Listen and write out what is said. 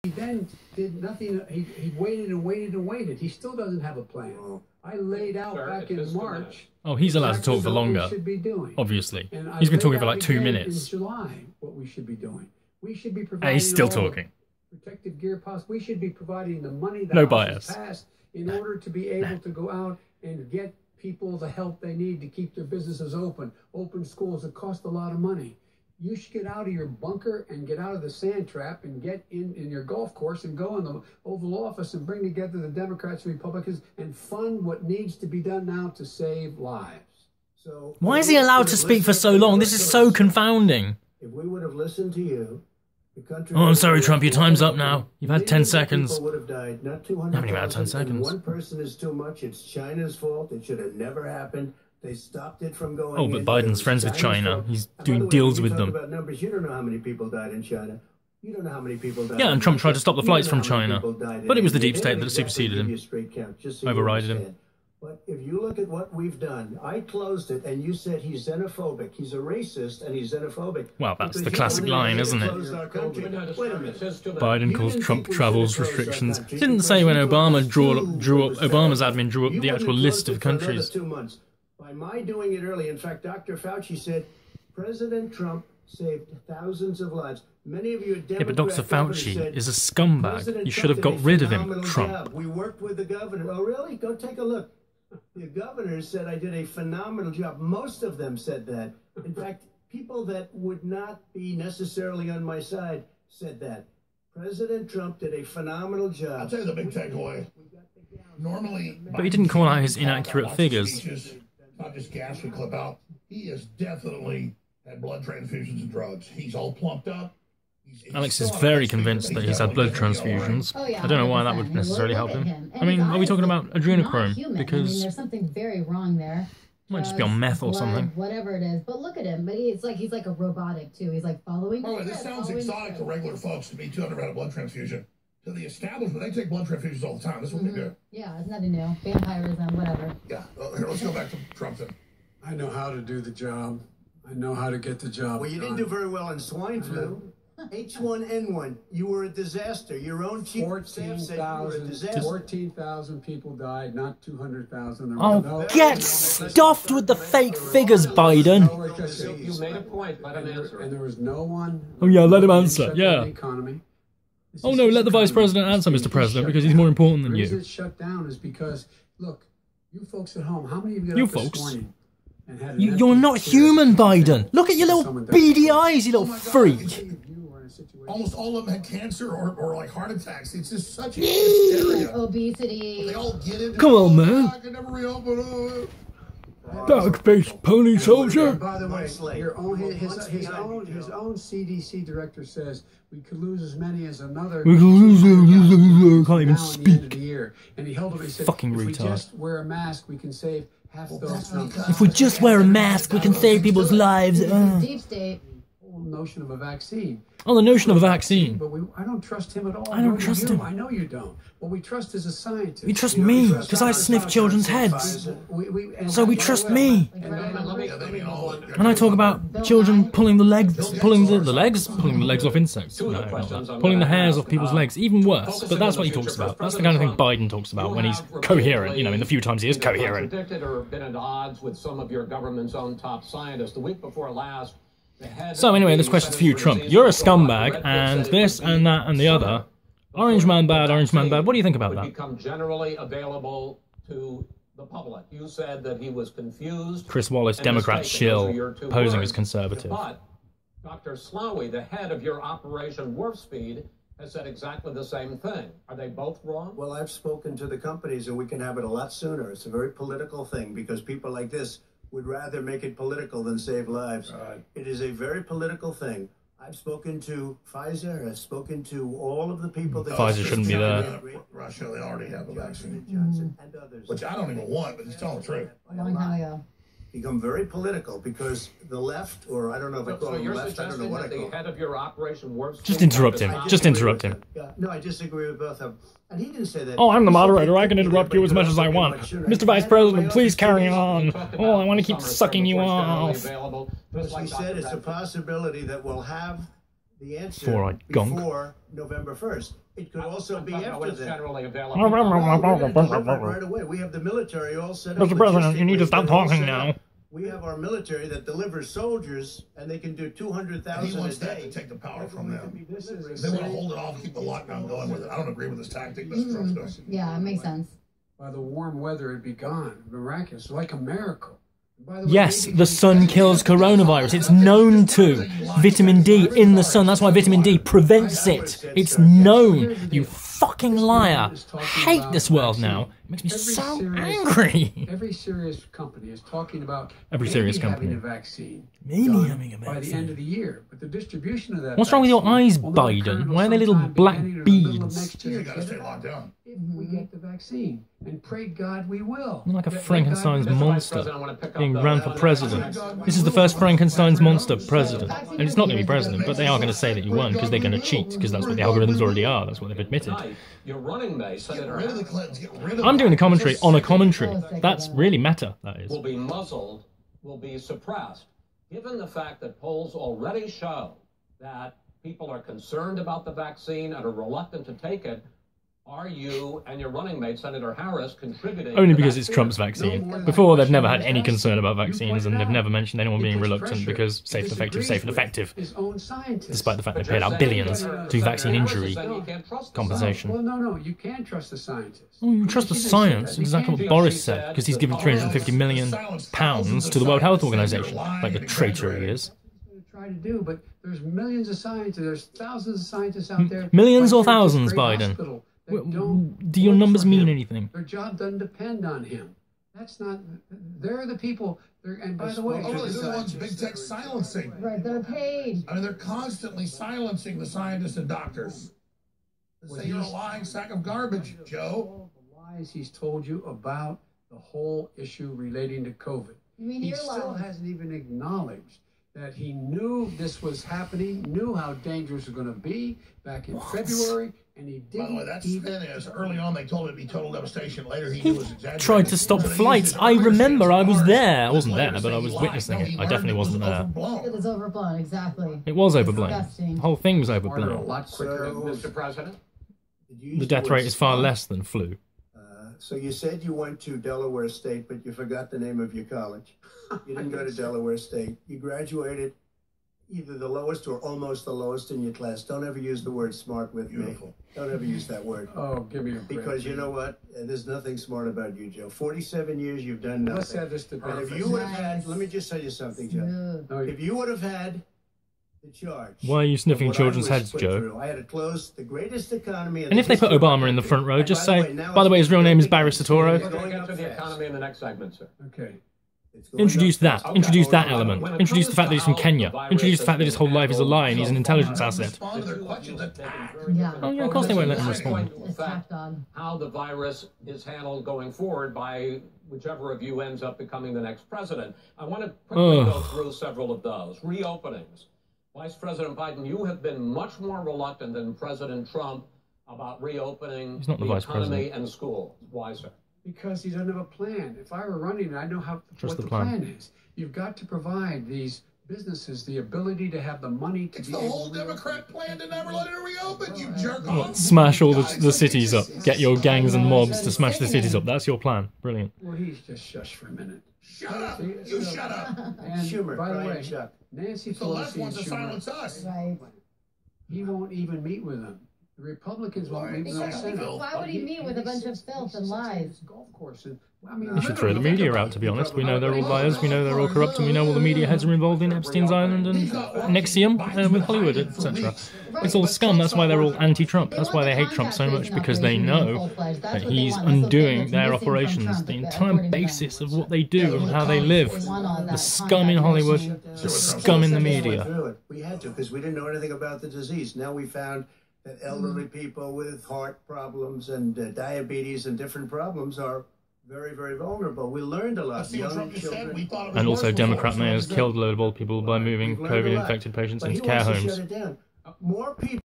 He then did nothing. He waited and waited and waited. He still doesn't have a plan. I laid out back in March. Oh, he's allowed to talk for longer. Obviously, he's been talking for like 2 minutes. In July, what we should be doing. We should be And providing. he's still talking. Protective gear possible. We should be providing the money that No House bias. has passed in order to be able to go out and get people the help they need to keep their businesses open. Open schools that cost a lot of money. You should get out of your bunker and get out of the sand trap and get in your golf course and go in the Oval Office and bring together the Democrats and Republicans and fund what needs to be done now to save lives. So Why is he allowed to speak for so long? This is so confounding. If we would have listened to you, the country. Oh, I'm sorry, Trump. Your time's up now. You've had 10 seconds. People would have died, not Haven't even had 10 seconds. One person is too much. It's China's fault. It should have never happened. They stopped it from going. Oh, but Biden's friends with China. He's doing deals with them. About numbers, you don't know how many people died in China. You don't know how many people died. Yeah, and Trump tried to stop the flights from China, but it was the deep state that superseded him, overrided him. But if you look at what we've done, I closed it, and you said he's xenophobic. He's a racist, and he's xenophobic. Well, that's the classic line, isn't it? Wait a minute. Biden calls Trump travels restrictions. He didn't say when Obama drew up Obama's admin drew up the actual list of countries. 2 months. By my doing it early, in fact, Dr. Fauci said President Trump saved thousands of lives. Many of you are Democrat. Yeah, but Dr. Fauci is a scumbag. You should have got rid of him, Trump. We worked with the governor. Oh, really? Go take a look. The governor said I did a phenomenal job. Most of them said that. In fact, people that would not be necessarily on my side said that. President Trump did a phenomenal job. I'll tell you the big takeaway. Normally, But he didn't call out his inaccurate figures. Not just gas we clip out. He has definitely had blood transfusions and drugs. He's all plumped up. Alex is very convinced that he's had blood transfusions. Oh, yeah, I don't know why that would 100%. necessarily Look help at him. And I mean, his are we talking eyes about are adrenochrome? not human. I mean, Because there's something very wrong there. might just be on meth or Blood, something. Whatever it is. But look at him. But he's like a robotic too. He's like following. By the way, this sounds exotic to regular folks. To me, too, I've never had a blood transfusion. To the establishment, they take blood transfusions all the time. That's what they do. Yeah, it's nothing new. Vampirism, whatever. Yeah. Well, here, let's go back to Trump then. I know how to do the job. I know how to get the job. Well, you didn't do very well in swine flu. H1N1, you were a disaster. Your own chief of staff said you were a disaster. 14,000 people died, not 200,000. Oh, get stuffed with the fake figures, Biden. You made a point, let him answer. And there was no one. Oh yeah, let him answer. Yeah. Economy. Oh no, let the Vice President answer, Mr. President, because he's more important than The reason you. it's shut down is because, look, you folks at home, how many of you You got up folks. this morning and had an You're empty not chair? human, Biden. Look at your little Someone died. beady eyes, you Oh little my God, freak. You were in a situation- Almost all of them had cancer or like heart attacks. It's just such a hysteria. Obesity. They all get into Come on, man. I can never reopen. Dark-faced pony soldier. And by the way, Months late. your own, Well, his months behind own you, his Joe. own CDC director says we could lose as many as another. We could lose can't now even in the end of speak. the year. And he held up. He said, Fucking if we retard. just wear a mask, we can save half those numbers. If we just wear a mask, we can save people's lives. Deep state. Whole notion of a vaccine. On the notion of a vaccine. But I don't trust him at all. I don't Nor do trust you. him. I know you don't. What we trust is a scientist. You trust know, me, we trust 'cause I science, sniff science, children's science, heads. science. So we trust me. And let me When I talk about children pulling the legs, pulling the legs off insects. No, not that. Pulling the hairs off people's legs, even worse. But that's what he talks about. That's the kind of thing Biden talks about when he's coherent, you know, in the few times he is coherent. Predicted or been at odds with some of your government's own top scientists. The week before last, So anyway, this question's for you, Trump. You're a scumbag, and this and that and the other. Orange man bad, orange man bad. What do you think about would that? become generally available to the public. You said that he was confused. Chris Wallace, and Democrat mistaken. Those are your shill, two posing words. as conservative. But Dr. Slowy, the head of your Operation Warp Speed, has said exactly the same thing. Are they both wrong? Well, I've spoken to the companies, and we can have it a lot sooner. It's a very political thing because people like this would rather make it political than save lives. It is a very political thing. I've spoken to Pfizer. I've spoken to all of the people that Pfizer shouldn't be there. Russia, they already have the vaccine, Johnson and others. which I don't even want, but he's telling the truth. A long time ago. Become very political because the left, or I don't know if I call So it you're left, I don't know suggesting what I that the call it. head of your Operation Warp Speed... Just interrupt him. Just interrupt him. Yeah, no, I disagree with both of them. And he didn't say that. Oh, I'm the He said moderator. they I can could interrupt do you it, as but much as I they'll want. much sooner. Mr. Vice And President, everybody please else carry is on. Oh, I want to keep sucking you off. As we said, it's a possibility that we'll have the answer Before I gunk. before November 1st. It could also be When after it's that. generally available. Right away. We have the military all set up. Mr. President, you need to logistically, stop they're all talking set now. up. We have our military that delivers soldiers, and they can do He 200,000 a wants that to day. take the power from them. This is They want to hold it off, keep the lockdown going with it. I don't agree with this tactic Mr. Trump's doing. Yeah, it makes sense. by the warm weather, it'd be gone. Miraculous, like a miracle. By the way, Yes, maybe the sun kills coronavirus. It's known to. Vitamin D in the sun. That's why vitamin D prevents it. It's known. You fucking liar. I hate this world now. It makes me so angry. Every serious company is talking about Every serious maybe company. having a vaccine. Maybe done having a by the vaccine. end of the year. But the distribution of that. What's wrong with your vaccine eyes, will not occur Biden? until Why are they little sometime black beginning or the middle of beads? next year. You gotta stay locked down. If we get the vaccine, and pray God we will. You're like a That- Frankenstein's that God- monster being ran for president. This is the first Frankenstein's monster president. And it's not going to be president, but they are going to say that you won because they're going to cheat, because that's what the algorithms already are. That's what they've admitted. Tonight, your running mate, Get Senator rid of the Harris, Clintons. Get rid of I'm doing the them. commentary on a commentary. That's really meta, that is. will be muzzled, will be suppressed, given the fact that polls already show that people are concerned about the vaccine and are reluctant to take it. Are you and your running mate, Senator Harris, contributing? Only to because that it's fear? Trump's vaccine. Before, they've never had any concern about vaccines, and they've never mentioned anyone being reluctant because safe and effective, safe and effective, His own scientists. despite the fact they But paid you're out saying billions that, to vaccine Senator Harris is injury saying you can't trust the compensation. Well, no, you can trust the scientists. Oh, you trust the She didn't say science. that. You Exactly what can't- Boris said, because he's given £350 million to the World Health Organization, like the traitor he is. Try to do, but there's millions of scientists, there's thousands of scientists out there. Millions or right here at this thousands, great Biden? hospital that don't Do your work numbers for mean him. anything? Their job doesn't depend on him. That's not. They're the people. And by the way, Oh, they're the ones big tech silencing. Right, they're paid. I mean, they're constantly silencing the scientists and doctors. They Well, say you're a he's- lying sack of garbage, Joe. all the lies he's told you about the whole issue relating to COVID. You mean He you're still lying? hasn't even acknowledged that he knew this was happening, knew how dangerous it was going to be back in February, and he By didn't the way, that's even. the thing is, early on they told it would be total devastation. Later he knew it was exaggerated. Tried to stop So they flights. used his I earlier remember, statements I was as there. I ours. wasn't Later there, but I saying was he lied. witnessing No, it. he I learned definitely it was wasn't there. overblown. It was overblown, exactly. It was overblown. Disgusting. The whole thing was Smarter, a overblown. lot quicker. Mr. President? Did you use The death word rate is far smart? less than flu. So you said you went to Delaware State, but you forgot the name of your college. You didn't go to Delaware State. You graduated either the lowest or almost the lowest in your class. Don't ever use the word smart with Beautiful. me. Don't ever use that word. Oh, give me a break. Because you know what? There's nothing smart about you, Joe. 47 years you've done nothing. Let's have this debate. And if you would have had, let me just tell you something, Joe. Smooth. No, If you would have had the charge. Why are you sniffing of what children's I was heads, put Joe? through, I had to close the greatest economy in And the if they put history of our Obama in the country. front row, And just by the say, way, now by the way, his real name is Barry it's Soetoro. We're going going to get up to the fast. economy in the next segment, sir. Okay. It's going Introduce up that. fast. Introduce that Okay. element. When it Introduce the comes fact that to he's from how Kenya. the virus Introduce the has fact that his been whole life is a lie and he's an intelligence Respond asset. to their questions, attack. Yeah. Oh, yeah, of course they won't let him Let's respond. point to the It's fact tacked on. how the virus is handled going forward by whichever of you ends up becoming the next president. I want to quickly go through several of those. Reopenings. Vice President Biden, you have been much more reluctant than President Trump about reopening He's not the vice economy president. and schools. Why, sir? Because he doesn't have a plan. If I were running, I know Trust what the the plan. plan is. You've got to provide these businesses the ability to have the money to It's be the able whole to reopen. Democrat plan to never let it reopen, you jerk What, off. smash all the cities up. Get your gangs and mobs to smash the cities up. That's your plan. Brilliant. Well, he's just shush for a minute. Shut up. You shut up. And Schumer, by the Brian way, Chuck. Nancy The left Pelosi and wants to silence Schumer, us. Right. he won't even meet with them. The Republicans won't meet with them. Because, Senate. why would he meet with a bunch of filth and lies? Golf course. And, I mean, You should throw the media out, to be honest. We know they're all liars. We know they're all corrupt. And we know all the media heads are involved in Epstein's Island and Nexium with Hollywood, etc. It's all scum. That's why they're all anti-Trump. That's why they hate Trump so much, because they know that he's undoing their operations, the entire basis of what they do and how they live. The scum in Hollywood, the scum in the media. We had to because we didn't know anything about the disease. Now we found that elderly people with heart problems and diabetes and different problems are very, very vulnerable. We learned a lot. See what Young Trump just said? children. We thought it was And also, worse before. Democrat mayors killed a load of old people by moving We've learned a lot. COVID-infected patients But he into care wants to homes. shut it down. More people.